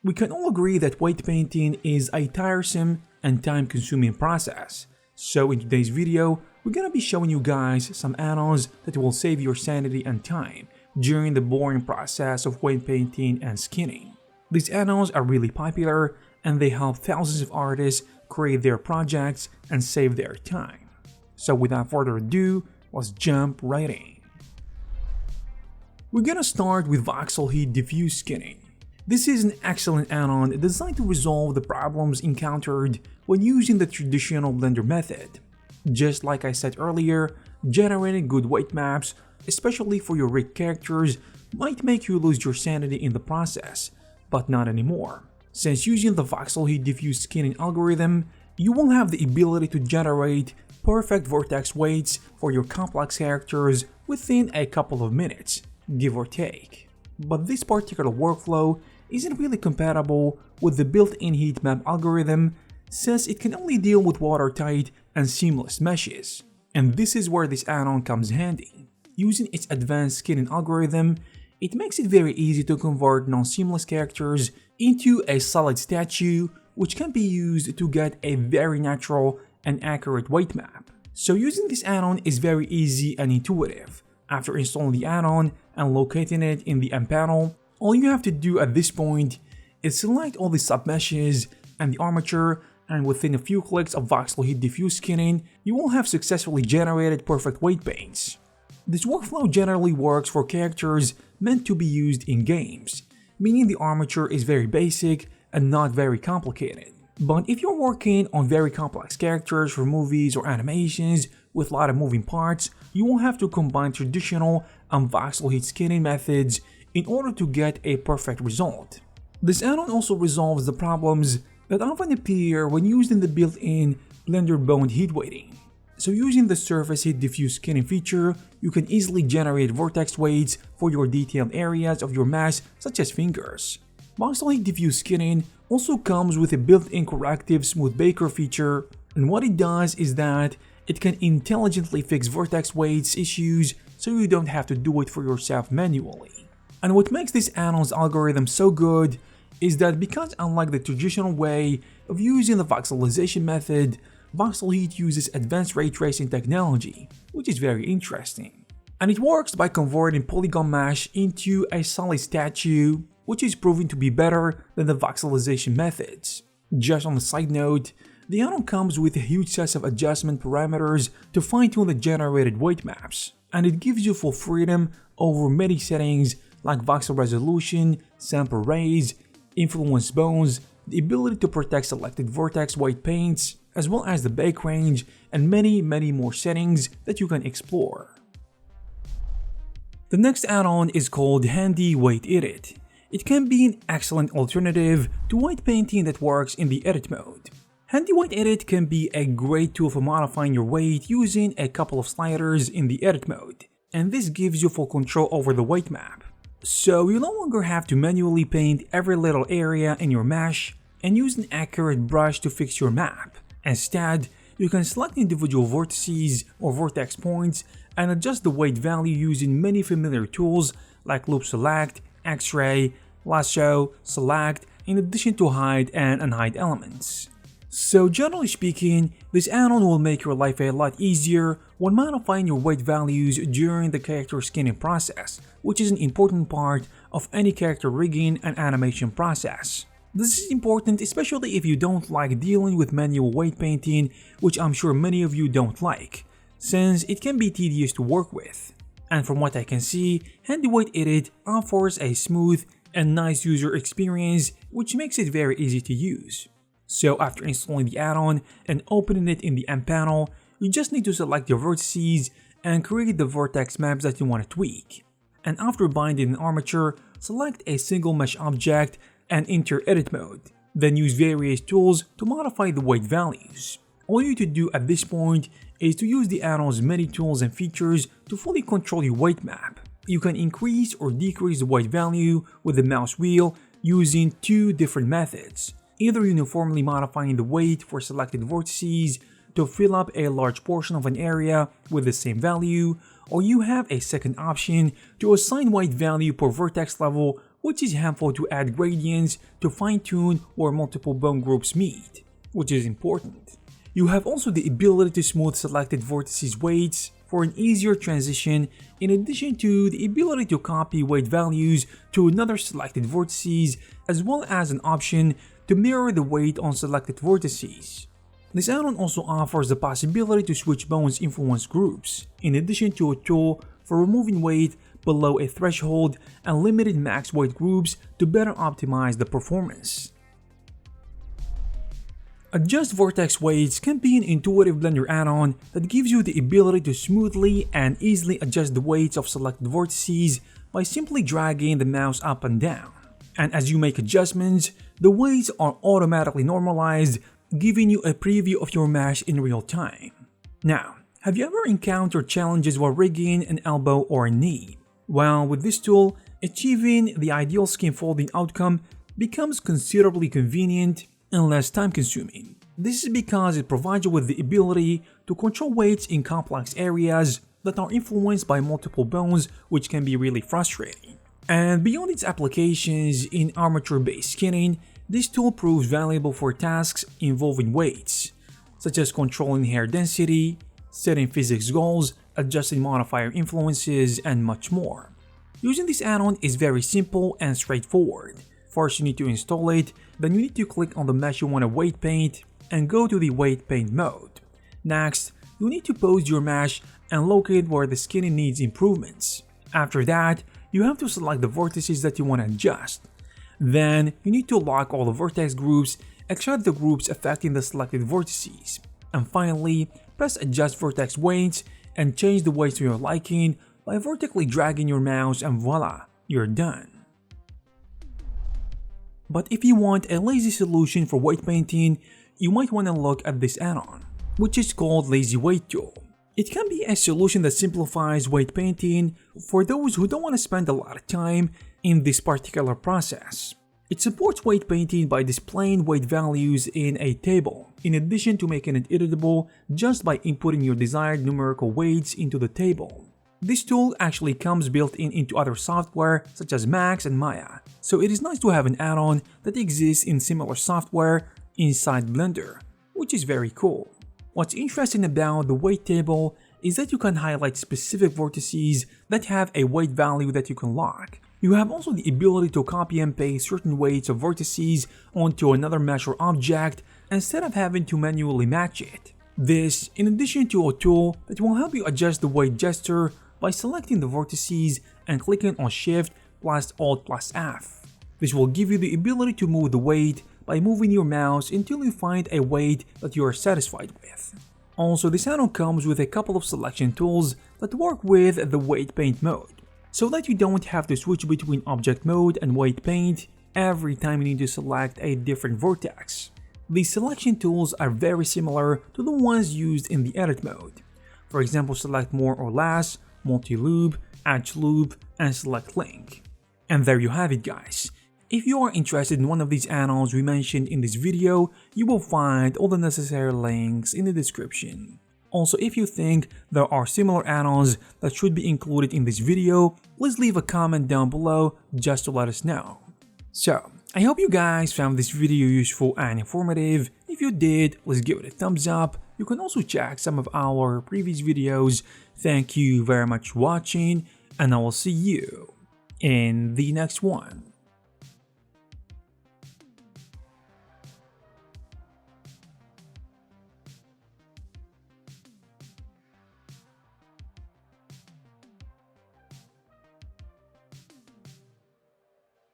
We can all agree that weight painting is a tiresome and time-consuming process. So in today's video, we're gonna be showing you guys some add-ons that will save your sanity and time during the boring process of weight painting and skinning. These add-ons are really popular and they help thousands of artists create their projects and save their time. So without further ado, let's jump right in. We're gonna start with Voxel Heat Diffuse Skinning. This is an excellent add-on designed to resolve the problems encountered when using the traditional Blender method. Just like I said earlier, generating good weight maps, especially for your rigged characters, might make you lose your sanity in the process, but not anymore. Since using the Voxel Heat Diffuse Skinning algorithm, you will have the ability to generate perfect vortex weights for your complex characters within a couple of minutes, give or take. But this particular workflow isn't really compatible with the built-in heat map algorithm since it can only deal with watertight and seamless meshes. And this is where this add-on comes handy. Using its advanced skinning algorithm, it makes it very easy to convert non-seamless characters into a solid statue, which can be used to get a very natural and accurate weight map. So using this add-on is very easy and intuitive. After installing the add-on and locating it in the M panel, all you have to do at this point is select all the submeshes and the armature, and within a few clicks of Voxel Heat Diffuse Skinning, you will have successfully generated perfect weight paints. This workflow generally works for characters meant to be used in games, meaning the armature is very basic and not very complicated. But if you're working on very complex characters for movies or animations with a lot of moving parts, you will have to combine traditional and Voxel Heat Skinning methods in order to get a perfect result. This add-on also resolves the problems that often appear when using the built-in Blender Bone heat weighting. So using the Surface Heat Diffuse Skinning feature, you can easily generate vortex weights for your detailed areas of your mesh, such as fingers. Voxel Heat Diffuse Skinning also comes with a built-in corrective smooth baker feature, and what it does is that it can intelligently fix vortex weights issues so you don't have to do it for yourself manually. And what makes this add-on's algorithm so good is that because unlike the traditional way of using the voxelization method, Voxel Heat uses advanced ray tracing technology, which is very interesting. And it works by converting polygon mesh into a solid statue, which is proving to be better than the voxelization methods. Just on a side note, the add-on comes with a huge set of adjustment parameters to fine-tune the generated weight maps, and it gives you full freedom over many settings like voxel resolution, sample raise, influence bones, the ability to protect selected vortex weight paints, as well as the bake range and many more settings that you can explore. The next add-on is called Handy Weight Edit. It can be an excellent alternative to weight painting that works in the edit mode. Handy Weight Edit can be a great tool for modifying your weight using a couple of sliders in the edit mode, and this gives you full control over the weight map. So you no longer have to manually paint every little area in your mesh and use an accurate brush to fix your map. Instead, you can select individual vertices or vortex points and adjust the weight value using many familiar tools like Loop Select, X-Ray, Lasso, Select, in addition to hide and unhide elements. So generally speaking, this add-on will make your life a lot easier when modifying your weight values during the character skinning process, which is an important part of any character rigging and animation process. This is important especially if you don't like dealing with manual weight painting, which I'm sure many of you don't like, since it can be tedious to work with. And from what I can see, Handy Weight Edit offers a smooth and nice user experience, which makes it very easy to use. So after installing the add-on and opening it in the M panel, you just need to select your vertices and create the vortex maps that you want to tweak. And after binding an armature, select a single mesh object and enter edit mode. Then use various tools to modify the weight values. All you need to do at this point is to use the add-on's many tools and features to fully control your weight map. You can increase or decrease the weight value with the mouse wheel using two different methods. Either uniformly modifying the weight for selected vertices to fill up a large portion of an area with the same value, or you have a second option to assign weight value per vertex level which is helpful to add gradients to fine-tune where multiple bone groups meet, which is important. You have also the ability to smooth selected vertices weights for an easier transition, in addition to the ability to copy weight values to another selected vertices, as well as an option to mirror the weight on selected vertices. This add-on also offers the possibility to switch bones influence groups, in addition to a tool for removing weight below a threshold and limited max weight groups to better optimize the performance. Adjust Vortex Weights can be an intuitive Blender add-on that gives you the ability to smoothly and easily adjust the weights of selected vertices by simply dragging the mouse up and down. And as you make adjustments, the weights are automatically normalized, giving you a preview of your mesh in real time. Now, have you ever encountered challenges while rigging an elbow or a knee? Well, with this tool, achieving the ideal skin folding outcome becomes considerably convenient and less time-consuming. This is because it provides you with the ability to control weights in complex areas that are influenced by multiple bones, which can be really frustrating. And beyond its applications in armature-based skinning, this tool proves valuable for tasks involving weights, such as controlling hair density, setting physics goals, adjusting modifier influences, and much more. Using this add-on is very simple and straightforward. First, you need to install it, then you need to click on the mesh you want to weight paint and go to the weight paint mode. Next, you need to pose your mesh and locate where the skinning needs improvements. After that, you have to select the vertices that you want to adjust. Then, you need to lock all the vertex groups except the groups affecting the selected vertices. And finally, press Adjust Vortex Weights and change the weights to your liking by vertically dragging your mouse, and voila, you're done. But if you want a lazy solution for weight painting, you might want to look at this add-on, which is called Lazy Weight Tool. It can be a solution that simplifies weight painting for those who don't want to spend a lot of time in this particular process. It supports weight painting by displaying weight values in a table, in addition to making it editable just by inputting your desired numerical weights into the table. This tool actually comes built into other software such as Max and Maya, so it is nice to have an add-on that exists in similar software inside Blender, which is very cool. What's interesting about the weight table is that you can highlight specific vertices that have a weight value that you can lock. You have also the ability to copy and paste certain weights of vertices onto another mesh or object instead of having to manually match it. This, in addition to a tool that will help you adjust the weight gesture by selecting the vertices and clicking on Shift plus Alt plus F. This will give you the ability to move the weight by moving your mouse until you find a weight that you are satisfied with. Also, this add-on comes with a couple of selection tools that work with the weight paint mode, so that you don't have to switch between object mode and weight paint every time you need to select a different vertex. These selection tools are very similar to the ones used in the edit mode. For example, select more or less, multi-loop, edge loop, and select link. And there you have it, guys. If you are interested in one of these add-ons we mentioned in this video, you will find all the necessary links in the description. Also, if you think there are similar add-ons that should be included in this video, please leave a comment down below just to let us know. So, I hope you guys found this video useful and informative. If you did, please give it a thumbs up. You can also check some of our previous videos. Thank you very much for watching, and I will see you in the next one.